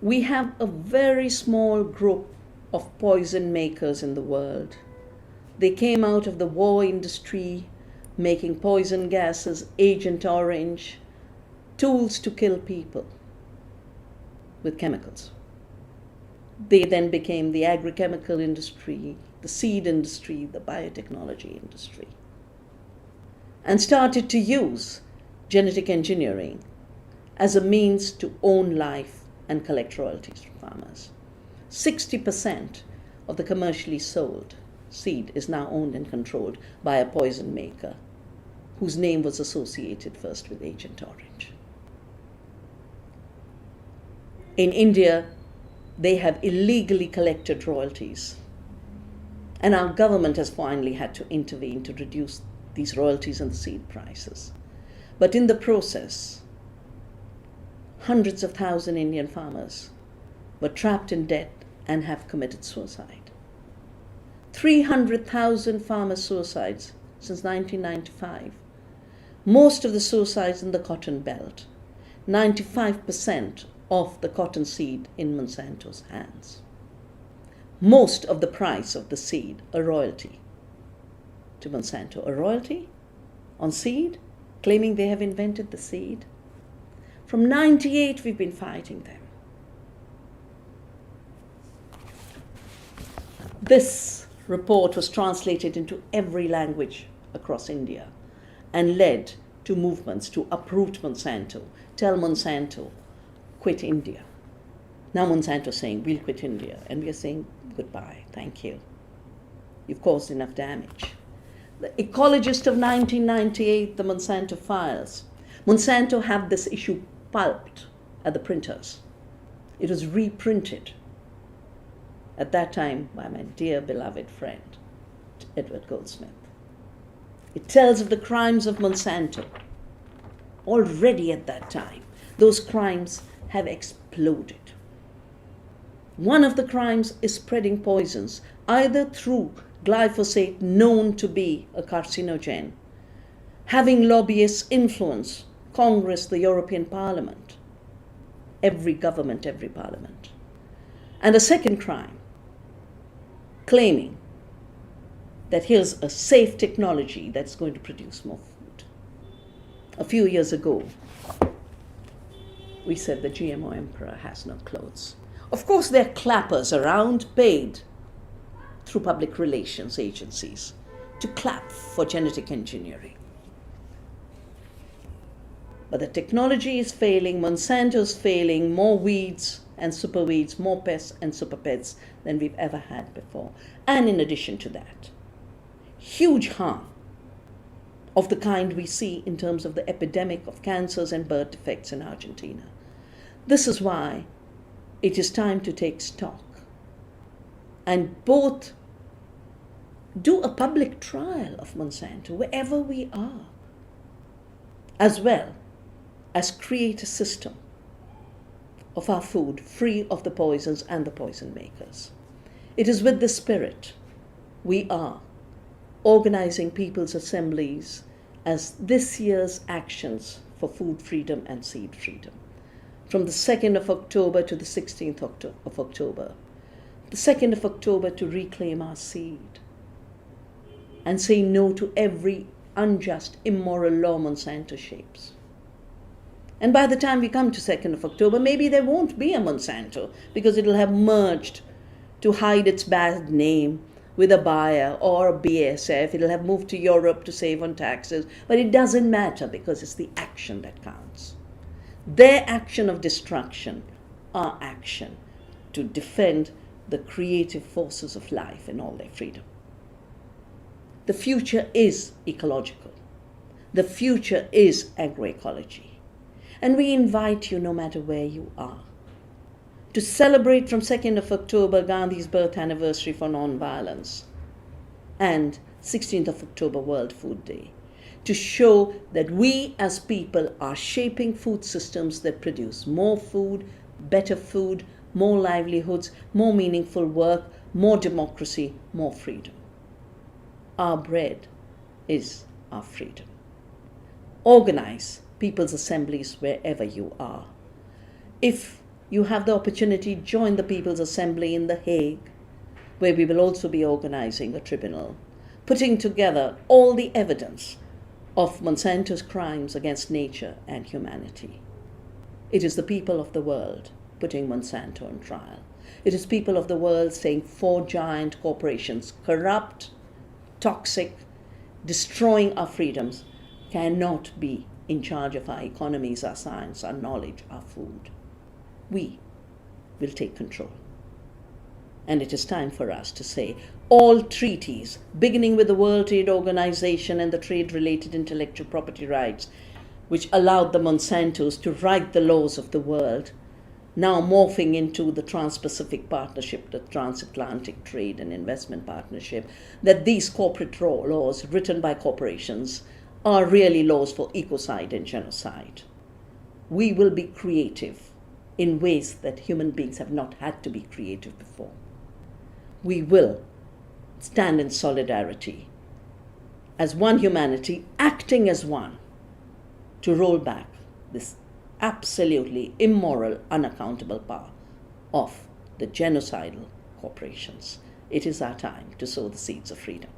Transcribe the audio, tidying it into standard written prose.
We have a very small group of poison makers in the world. They came out of the war industry, making poison gases, Agent Orange, tools to kill people with chemicals. They then became the agrochemical industry, the seed industry, the biotechnology industry, and started to use genetic engineering as a means to own life and collect royalties from farmers. 60% of the commercially sold seed is now owned and controlled by a poison maker whose name was associated first with Agent Orange. In India, they have illegally collected royalties, and our government has finally had to intervene to reduce these royalties and the seed prices. But in the process, hundreds of thousands of Indian farmers were trapped in debt and have committed suicide. 300,000 farmer suicides since 1995. Most of the suicides in the cotton belt. 95% of the cotton seed in Monsanto's hands. Most of the price of the seed, a royalty to Monsanto. A royalty on seed, claiming they have invented the seed. From 98, we've been fighting them. This report was translated into every language across India and led to movements to uproot Monsanto, tell Monsanto, quit India. Now Monsanto's saying, we'll quit India, and we are saying goodbye, thank you. You've caused enough damage. The Ecologist of 1998, the Monsanto files. Monsanto had this issue pulped at the printers. It was reprinted at that time by my dear beloved friend, Edward Goldsmith. It tells of the crimes of Monsanto. Already at that time, those crimes have exploded. One of the crimes is spreading poisons, either through glyphosate known to be a carcinogen, having lobbyists influence Congress, the European Parliament, every government, every parliament. And a second crime, claiming that here's a safe technology that's going to produce more food. A few years ago, we said the GMO emperor has no clothes. Of course, there are clappers around, paid through public relations agencies to clap for genetic engineering. But the technology is failing, Monsanto's failing, more weeds and superweeds, more pests and super pests than we've ever had before. And in addition to that, huge harm of the kind we see in terms of the epidemic of cancers and birth defects in Argentina. This is why it is time to take stock and both do a public trial of Monsanto wherever we are, as well as create a system of our food free of the poisons and the poison makers. It is with this spirit we are organizing people's assemblies as this year's actions for food freedom and seed freedom. From the 2nd of October to the 16th of October. The 2nd of October to reclaim our seed and say no to every unjust, immoral law Monsanto shapes. And by the time we come to 2nd of October, maybe there won't be a Monsanto because it'll have merged to hide its bad name with a Bayer or a BASF. It'll have moved to Europe to save on taxes. But it doesn't matter because it's the action that counts. Their action of destruction, our action to defend the creative forces of life and all their freedom. The future is ecological. The future is agroecology. And we invite you, no matter where you are, to celebrate from 2nd of October Gandhi's birth anniversary for non-violence and 16th of October World Food Day, to show that we as people are shaping food systems that produce more food, better food, more livelihoods, more meaningful work, more democracy, more freedom. Our bread is our freedom. Organize people's assemblies wherever you are. If you have the opportunity to join the People's Assembly in The Hague, where we will also be organizing a tribunal, putting together all the evidence of Monsanto's crimes against nature and humanity. It is the people of the world putting Monsanto on trial. It is people of the world saying 4 giant corporations, corrupt, toxic, destroying our freedoms, cannot be in charge of our economies, our science, our knowledge, our food. We will take control. And it is time for us to say all treaties, beginning with the World Trade Organization and the trade-related intellectual property rights, which allowed the Monsantos to write the laws of the world, now morphing into the Trans-Pacific Partnership, the Transatlantic Trade and Investment Partnership, that these corporate laws written by corporations are really laws for ecocide and genocide. We will be creative in ways that human beings have not had to be creative before. We will stand in solidarity as one humanity, acting as one, to roll back this absolutely immoral, unaccountable power of the genocidal corporations. It is our time to sow the seeds of freedom.